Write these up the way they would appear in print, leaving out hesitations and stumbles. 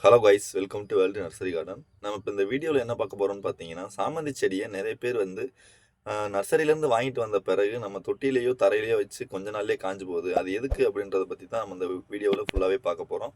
Hello guys, welcome to world nursery garden. நம்ம இப்போ இந்த வீடியோவில் என்ன பார்க்க போகிறோம்னு பார்த்தீங்கன்னா, சாமந்தி செடியை நிறைய பேர் வந்து நர்சரியிலேருந்து வாங்கிட்டு வந்த பிறகு நம்ம தொட்டிலேயோ தரையிலையோ வச்சு கொஞ்ச நாள்லேயே காஞ்சு போகுது. அது எதுக்கு அப்படின்றத பற்றி தான் நம்ம இந்த வீடியோவில் ஃபுல்லாகவே பார்க்க போகிறோம்.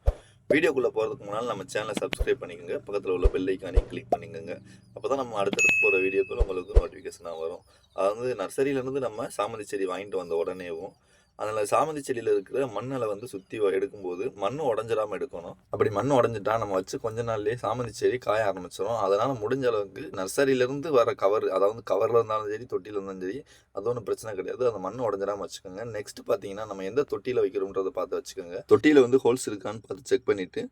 வீடியோக்குள்ளே போகிறதுக்கு முன்னால் நம்ம சேனலை சப்ஸ்கிரைப் பண்ணிக்கோங்க, பக்கத்தில் உள்ள பெல் ஐக்கானையும் கிளிக் பண்ணிக்கோங்க. அப்போ தான் நம்ம அடுத்தடுத்து போகிற வீடியோக்கள் உங்களுக்கு நோட்டிஃபிகேஷனாக வரும். அதாவது நர்சரியிலேருந்து நம்ம சாமந்தி செடி வாங்கிட்டு வந்த உடனேவும் அதில் சாமந்தி செடியில் இருக்கிற மண்ணில் வந்து சுற்றி எடுக்கும்போது மண் உடஞ்சிடாமல் எடுக்கணும். அப்படி மண் உடஞ்சிட்டா நம்ம வச்சு கொஞ்ச நாள்லேயே சாமந்தி செடி காய ஆரம்பிச்சிடும். அதனால் முடிஞ்ச அளவுக்கு நர்சரியிலேருந்து வர கவர், அதாவது கவரில் இருந்தாலும் சரி தொட்டியில் இருந்தாலும் சரி, அது ஒன்றும் பிரச்சனை கிடையாது. அந்த மண் உடஞ்சிடாமல் வச்சுக்கோங்க. நெக்ஸ்ட் பார்த்தீங்கன்னா, நம்ம எந்த தொட்டியில் வைக்கிறோன்றதை பார்த்து வச்சுக்கோங்க. தொட்டியில் வந்து ஹோல்ஸ் இருக்கான்னு பார்த்து செக் பண்ணிவிட்டு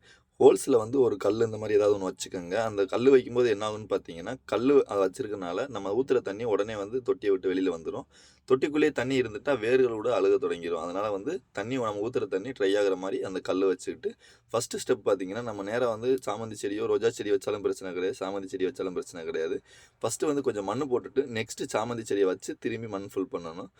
ஹோல்ஸில் வந்து ஒரு கல் இந்த மாதிரி ஏதாவது ஒன்று வச்சுக்கோங்க. அந்த கல் வைக்கும்போது என்ன ஆகுன்னு பார்த்தீங்கன்னா, கல் அதை வச்சிருக்கனால நம்ம ஊற்றுற தண்ணி உடனே வந்து தொட்டியை விட்டு வெளியில் வந்துடும். தொட்டிக்குள்ளேயே தண்ணி இருந்துட்டால் வேர்களோட அழுக தொடங்கிடும். அதனால் வந்து தண்ணி நம்ம ஊற்றுற தண்ணி ட்ரை ஆகிற மாதிரி அந்த கல் வச்சுக்கிட்டு ஃபஸ்ட்டு ஸ்டெப் பார்த்தீங்கன்னா, நம்ம நேராக வந்து சாமந்தி செடியோ ரோஜா செடி வச்சாலும் பிரச்சனை கிடையாது, சாமந்தி செடி வச்சாலும் பிரச்சனை கிடையாது. ஃபஸ்ட்டு வந்து கொஞ்சம் மண் போட்டுட்டு நெக்ஸ்ட்டு சாமந்தி செடியை வச்சு திரும்பி மண் ஃபுல் பண்ணணும்.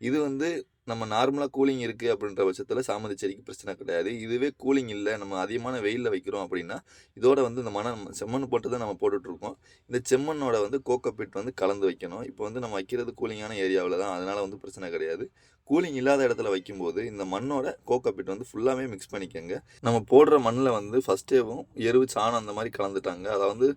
இது வந்து நம்ம நார்மலாக கூலிங் இருக்குது அப்படின்ற பட்சத்தில் சாமந்தி செடிக்கு பிரச்சனை கிடையாது. இதுவே கூலிங் இல்லை, நம்ம அதிகமான வெயிலில் வைக்கிறோம் அப்படின்னா இதோட வந்து இந்த செம்மண் போட்டு தான் நம்ம போட்டுட்ருக்கோம். இந்த செம்மண்ணோட வந்து கோகோபிட் வந்து கலந்து வைக்கணும். இப்போ வந்து நம்ம வைக்கிறது கூலிங்கான ஏரியாவில் தான், அதனால் வந்து பிரச்சனை கிடையாது. கூலிங் இல்லாத இடத்துல வைக்கும்போது இந்த மண்ணோட கோகோபிட் வந்து ஃபுல்லாகவே மிக்ஸ் பண்ணிக்கோங்க. நம்ம போடுற மண்ணில் வந்து ஃபஸ்ட்டேவும் எருவு சாணம் அந்த மாதிரி கலந்துட்டாங்க. அதை வந்து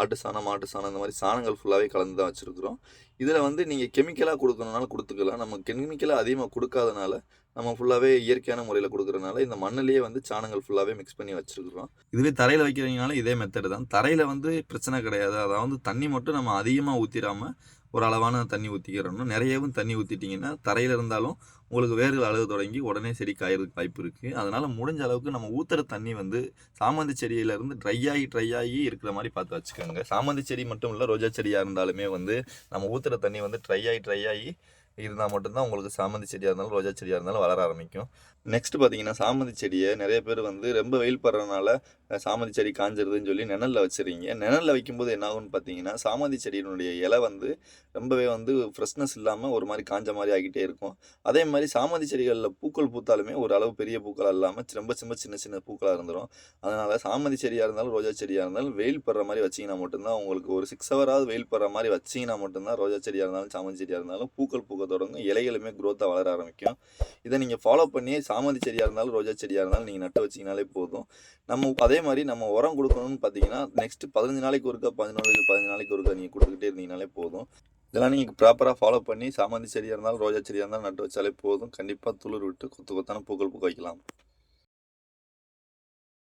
ஆட்டு சாணம் மாட்டு சாணம் இந்த மாதிரி சாணங்கள் ஃபுல்லாகவே கலந்து தான் வச்சுருக்குறோம். இதில் வந்து நீங்கள் கெமிக்கலாக கொடுக்கணுனாலும் கொடுத்துக்கலாம். நம்ம கெமிக்கலாக அதிகமாக கொடுக்காதனால நம்ம ஃபுல்லாகவே இயற்கையான முறையில் கொடுக்குறனால இந்த மண்ணிலேயே வந்து சாணங்கள் ஃபுல்லாகவே மிக்ஸ் பண்ணி வச்சுருக்குறோம். இதுவே தரையில் வைக்கிறீங்கனாலும் இதே மெத்தடு தான். தரையில் வந்து பிரச்சனை கிடையாது. அதாவது தண்ணி மட்டும் நம்ம அதிகமாக ஊற்றிடாமல் ஒரு அளவான தண்ணி ஊற்றிக்கிறணும். நிறையவும் தண்ணி ஊற்றிட்டிங்கன்னா தரையில் இருந்தாலும் உங்களுக்கு வேர்கள் அழுக தொடங்கி உடனே செடி காயறதுக்கு வாய்ப்பு இருக்குது. அதனால் முடிஞ்ச அளவுக்கு நம்ம ஊற்றுற தண்ணி வந்து சாமந்தி செடியிலேருந்து ட்ரை ஆகி இருக்கிற மாதிரி பார்த்து வச்சுக்கோங்க. சாமந்தி செடி மட்டும் இல்லை, ரோஜா செடியாக இருந்தாலுமே வந்து நம்ம ஊற்றுற தண்ணி வந்து ட்ரை ஆகி இருந்தால் மட்டும்தான் உங்களுக்கு சாமந்தி செடியாக இருந்தாலும் ரோஜா செடியாக இருந்தாலும் வளர ஆரம்பிக்கும். நெக்ஸ்ட் பார்த்தீங்கன்னா, சாமந்தி செடியை நிறைய பேர் வந்து ரொம்ப வெயில் படுறதுனால சாமந்தி செடி காஞ்சிருதுன்னு சொல்லி நிழலில் வச்சுருங்க. நிழலில் வைக்கும்போது என்ன ஆகுன்னு பார்த்தீங்கன்னா, சாமந்தி செடியினுடைய இலை வந்து ரொம்பவே வந்து ஃப்ரெஷ்னஸ் இல்லாமல் ஒரு மாதிரி காஞ்ச மாதிரி ஆகிட்டே இருக்கும். அதே மாதிரி சாமந்தி செடிகளில் பூக்கள் பூத்தாலுமே ஒரு அளவு பெரிய பூக்களாக இல்லாமல் ரொம்ப சின்ன சின்ன பூக்களாக இருந்துடும். அதனால் சாமந்தி செடியாக இருந்தாலும் ரோஜா செடியாக இருந்தாலும் வெயில் படுற மாதிரி வச்சிங்கன்னா மட்டும்தான், உங்களுக்கு ஒரு 6 ஹவராவது வெயில் படுற மாதிரி வச்சிங்கன்னா மட்டும்தான் ரோஜா செடியாக இருந்தாலும் சாமந்தி செடியாக இருந்தாலும் பூக்கள் பூக்க தொடங்கும், இலைகளுமே க்ரோத்தாக வளர ஆரம்பிக்கும். இதை நீங்கள் ஃபாலோ பண்ணி சாமந்தி செடியாக இருந்தாலும் ரோஜா செடியாக இருந்தாலும் நீங்கள் நட்டு வச்சிங்கனாலே போதும். நம்ம அதே மாதிரி நம்ம உரம் கொடுக்கணும்னு பார்த்தீங்கன்னா, நெக்ஸ்ட்டு 15 நாளைக்கு ஒருக்கா 15 நாளைக்கு ஒருக்கா நீங்கள் கொடுத்துக்கிட்டே இருந்தீங்கனாலே போதும். இதெல்லாம் நீங்கள் ப்ராப்பராக ஃபாலோ பண்ணி சாமந்தி செடியாக இருந்தாலும் ரோஜா செடியாக இருந்தாலும் நட்டு வச்சாலே போதும். கண்டிப்பாக துளிர் விட்டு கொத்தான பூக்கள் பூக்க வைக்கலாம்.